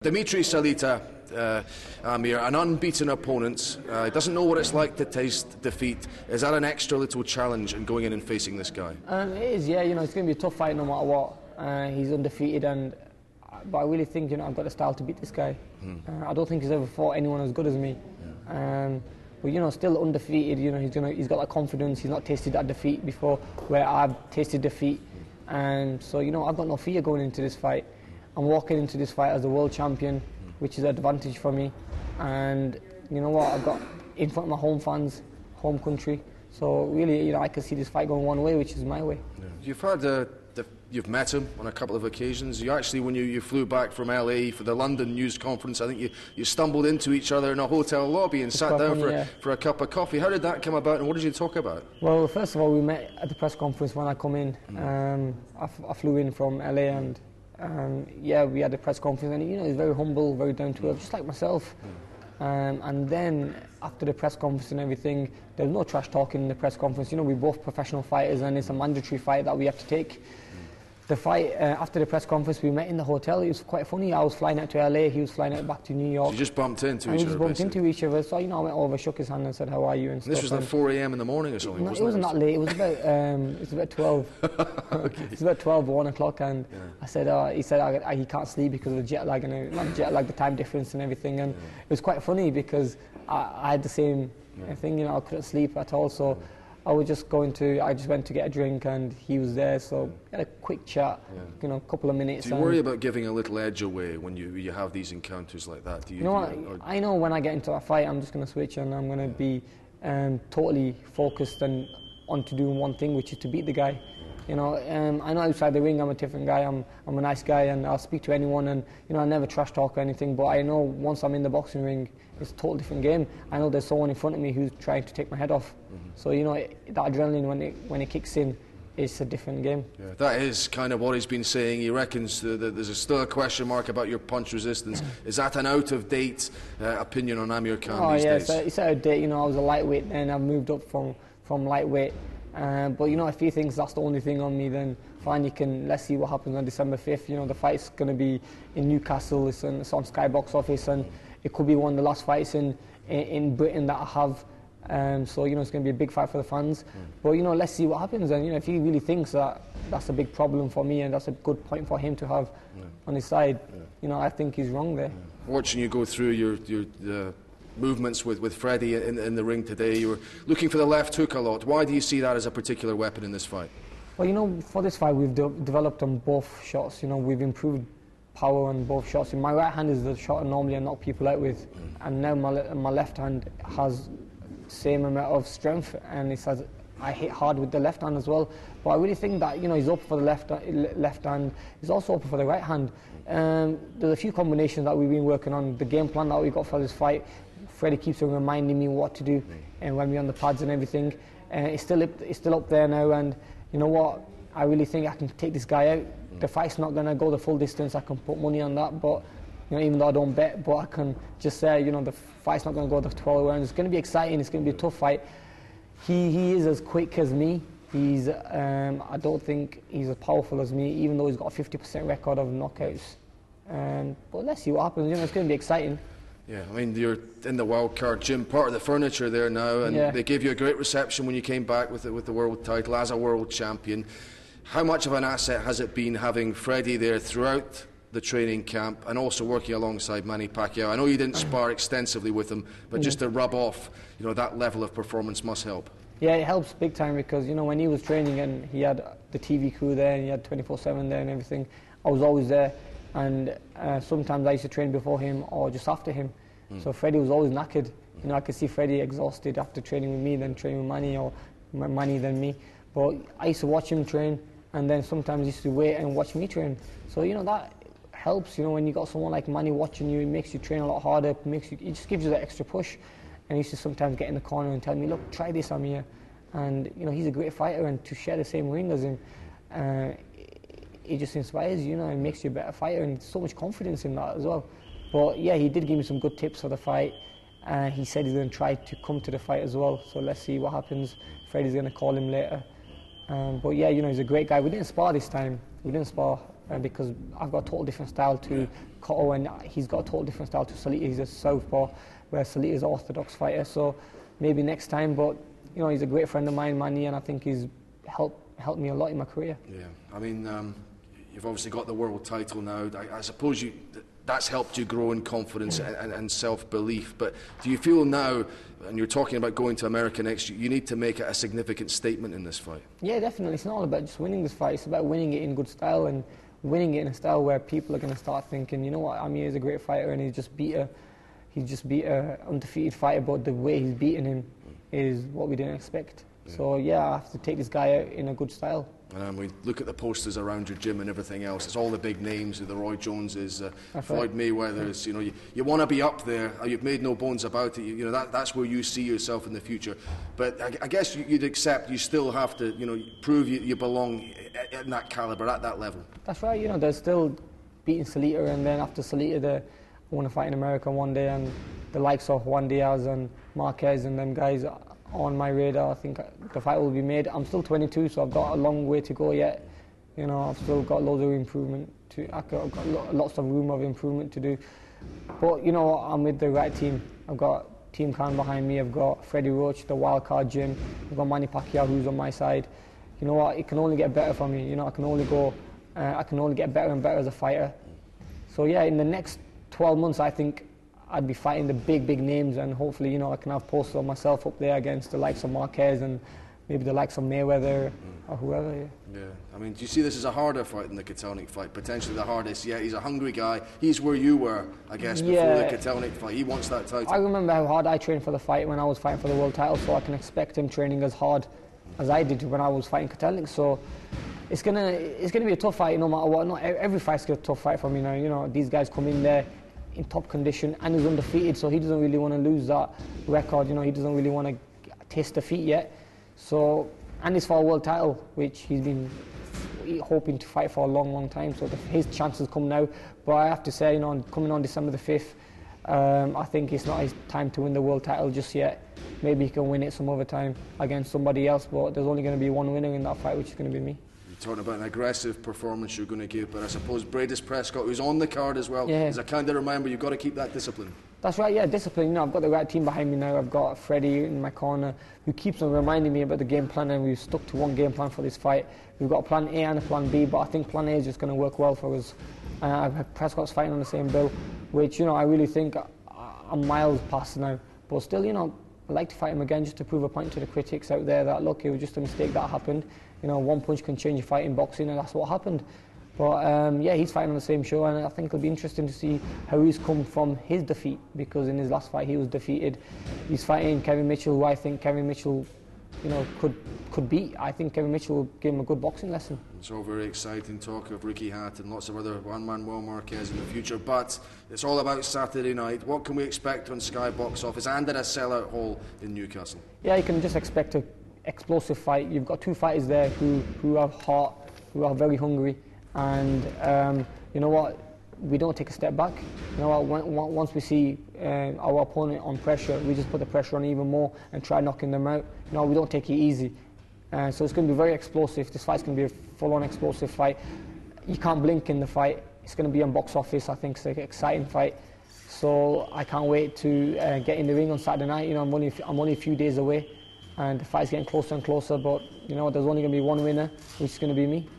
Dimitri Salita, Amir, an unbeaten opponent, doesn't know what it's like to taste defeat. Is that an extra little challenge in going in and facing this guy? It is, yeah. It's going to be a tough fight no matter what. He's undefeated, but I really think I've got the style to beat this guy. I don't think he's ever fought anyone as good as me. But still undefeated. He's got that confidence. He's not tasted that defeat before, where I've tasted defeat. So I've got no fear going into this fight. I'm walking into this fight as the world champion, which is an advantage for me. And you know what? I've got in front of my home fans, home country. So really, I can see this fight going one way, which is my way. Yeah. You've met him on a couple of occasions. You actually, when you flew back from LA for the London news conference, I think you stumbled into each other in a hotel lobby and sat down for a cup of coffee. How did that come about, and what did you talk about? Well, first of all, we met at the press conference when I come in. I flew in from LA, and we had a press conference, and he's very humble, very down to earth, just like myself. And then after the press conference and everything, there was no trash talking in the press conference. We're both professional fighters, and it's a mandatory fight that we have to take. The fight, after the press conference, we met in the hotel. It was quite funny. I was flying out to LA, he was flying out back to New York. So you just bumped into each other? We just bumped into each other. So, I went over, shook his hand and said, how are you? And this was like 4 a.m. in the morning or something, wasn't it? It wasn't that late. It was about 12. Okay. It was about 12 or 1 o'clock, and I said, he said he can't sleep because of the jet lag, and not the jet lag, the time difference and everything. And it was quite funny because I had the same thing, I couldn't sleep at all. So I just went to get a drink, and he was there, so we had a quick chat, a couple of minutes. Do you worry about giving a little edge away when you have these encounters like that? I know when I get into a fight, I'm just going to switch, and I'm going to be totally focused and on to doing one thing, which is to beat the guy. I know outside the ring I'm a different guy. I'm a nice guy, and I'll speak to anyone, and I never trash talk or anything. But I know once I'm in the boxing ring, it's a totally different game. I know there's someone in front of me who's trying to take my head off. So that adrenaline when it kicks in, it's a different game. Yeah, that is kind of what he's been saying. He reckons that there's still a question mark about your punch resistance. Is that an out-of-date opinion on Amir Khan these days? It's out of date. I was a lightweight, and I've moved up from lightweight. But if he thinks that's the only thing on me, then fine. Let's see what happens on December 5th. The fight's going to be in Newcastle. It's on Sky Box Office, and it could be one of the last fights in Britain that I have. So it's going to be a big fight for the fans. But let's see what happens. And if he really thinks that that's a big problem for me, and that's a good point for him to have on his side, I think he's wrong there. Watching you go through your movements with Freddie in the ring today, you were looking for the left hook a lot. Why do you see that as a particular weapon in this fight? Well, for this fight we've developed on both shots. We've improved power on both shots. My right hand is the shot I normally knock people out with, and now my left hand has the same amount of strength, and it says I hit hard with the left hand as well. But I really think that he's open for the left hand. He's also open for the right hand. There's a few combinations that we've been working on. The game plan that we got for this fight, Freddie keeps on reminding me what to do, and when we're on the pads and everything, it's still up there now. And you know what? I really think I can take this guy out. The fight's not going to go the full distance. I can put money on that, but even though I don't bet, but I can just say the fight's not going to go the 12 rounds. It's going to be exciting. It's going to be a tough fight. He is as quick as me. I don't think he's as powerful as me, even though he's got a 50% record of knockouts. But let's see what happens. It's going to be exciting. Yeah, you're in the wildcard gym, part of the furniture there now, and they gave you a great reception when you came back with the world title as a world champion. How much of an asset has it been having Freddie there throughout the training camp and also working alongside Manny Pacquiao? I know you didn't spar extensively with him, but just to rub off, that level of performance must help. Yeah, it helps big time because, when he was training and he had the TV crew there and he had 24/7 there and everything, I was always there. And sometimes I used to train before him or just after him. So Freddie was always knackered. I could see Freddie exhausted after training with me, then training with Manny, or Manny than me. But I used to watch him train, and then sometimes used to wait and watch me train. So that helps. When you got someone like Manny watching you, it makes you train a lot harder. It just gives you that extra push. And he used to sometimes get in the corner and tell me, "Look, try this, Amir." And he's a great fighter, and to share the same ring as him, it just inspires you, and makes you a better fighter, and so much confidence in that as well. But yeah, he did give me some good tips for the fight. He said he's going to try to come to the fight as well, so let's see what happens. Freddie's going to call him later. But yeah, he's a great guy. We didn't spar this time. We didn't spar because I've got a total different style to Cotto, and he's got a total different style to Salita. He's a southpaw, where Salita is an orthodox fighter. So maybe next time, but you know, he's a great friend of mine, Manny, and I think he's helped me a lot in my career. Yeah, I mean, you've obviously got the world title now. I suppose that's helped you grow in confidence and self-belief. But do you feel now, and you're talking about going to America next, you need to make a significant statement in this fight? Yeah, definitely. It's not all about just winning this fight. It's about winning it in good style and winning it in a style where people are going to start thinking, you know what, Amir is a great fighter and he's just beat a undefeated fighter, but the way he's beaten him is what we didn't expect. Yeah. So yeah, I have to take this guy out in a good style. And we look at the posters around your gym and everything else. It's all the big names, the Roy Joneses, Floyd Mayweathers. You know, you want to be up there. You've made no bones about it. You know that's where you see yourself in the future. But I guess you'd accept you still have to, you know, prove you belong in that caliber, at that level. That's right. You know, there's still beating Salita, and then after Salita, I want to fight in America one day, and the likes of Juan Diaz and Marquez and them guys on my radar. I think the fight will be made. I'm still 22, so I've got a long way to go yet. You know, I've still got loads of improvement I've got lots of room of improvement to do. But you know, I'm with the right team. I've got Team Khan behind me. I've got Freddie Roach, the wildcard gym. I've got Manny Pacquiao, who's on my side. You know what? It can only get better for me. You know, I can only get better and better as a fighter. So yeah, in the next 12 months, I think I'd be fighting the big names, and hopefully, you know, I can have posters of myself up there against the likes of Marquez and maybe the likes of Mayweather or whoever. Yeah. I mean, do you see this as a harder fight than the Kotelnik fight? Potentially the hardest. Yeah, he's a hungry guy. He's where you were, I guess, before the Kotelnik fight. He wants that title. I remember how hard I trained for the fight when I was fighting for the world title, so I can expect him training as hard as I did when I was fighting Kotelnik. So it's gonna be a tough fight no matter what. Not every fight's a tough fight for me now. You know, these guys come in there in top condition and he's undefeated, so he doesn't really want to lose that record. You know, he doesn't really want to taste defeat yet. So, and it's for a world title, which he's been hoping to fight for a long time. So his chances come now. But I have to say, you know, coming on December the 5th, I think it's not his time to win the world title just yet. Maybe he can win it some other time against somebody else. But there's only going to be one winner in that fight, which is going to be me. Talking about an aggressive performance you're going to give, but I suppose Bradis Prescott, who's on the card as well, is a kind of reminder you've got to keep that discipline. That's right, yeah, discipline. You know, I've got the right team behind me now. I've got Freddie in my corner who keeps on reminding me about the game plan, and we've stuck to one game plan for this fight. We've got a plan A and a plan B, but I think plan A is just going to work well for us. Prescott's fighting on the same bill, which, you know, I really think I'm miles past now. But still, you know, I'd like to fight him again just to prove a point to the critics out there that, look, it was just a mistake that happened. You know, one punch can change a fight in boxing, and that's what happened. But yeah, he's fighting on the same show, and I think it'll be interesting to see how he's come from his defeat, because in his last fight he was defeated. He's fighting Kevin Mitchell, who I think Kevin Mitchell, you know, could beat. I think Kevin Mitchell will give him a good boxing lesson. It's all very exciting talk of Ricky Hatton and lots of other Manuel Marquez in the future, but it's all about Saturday night. What can we expect on Sky Box Office and at a sellout hall in Newcastle? Yeah, you can just expect an explosive fight. You've got two fighters there who have heart, who are very hungry, and you know what? We don't take a step back. You know what? Once we see our opponent on pressure, we just put the pressure on even more and try knocking them out. You know, we don't take it easy. So it's going to be very explosive. This fight's going to be a full-on explosive fight. You can't blink in the fight. It's going to be on box office. I think it's an exciting fight. So I can't wait to get in the ring on Saturday night. You know, I'm only a few days away, and the fight's getting closer and closer. But you know, there's only going to be one winner, which is going to be me.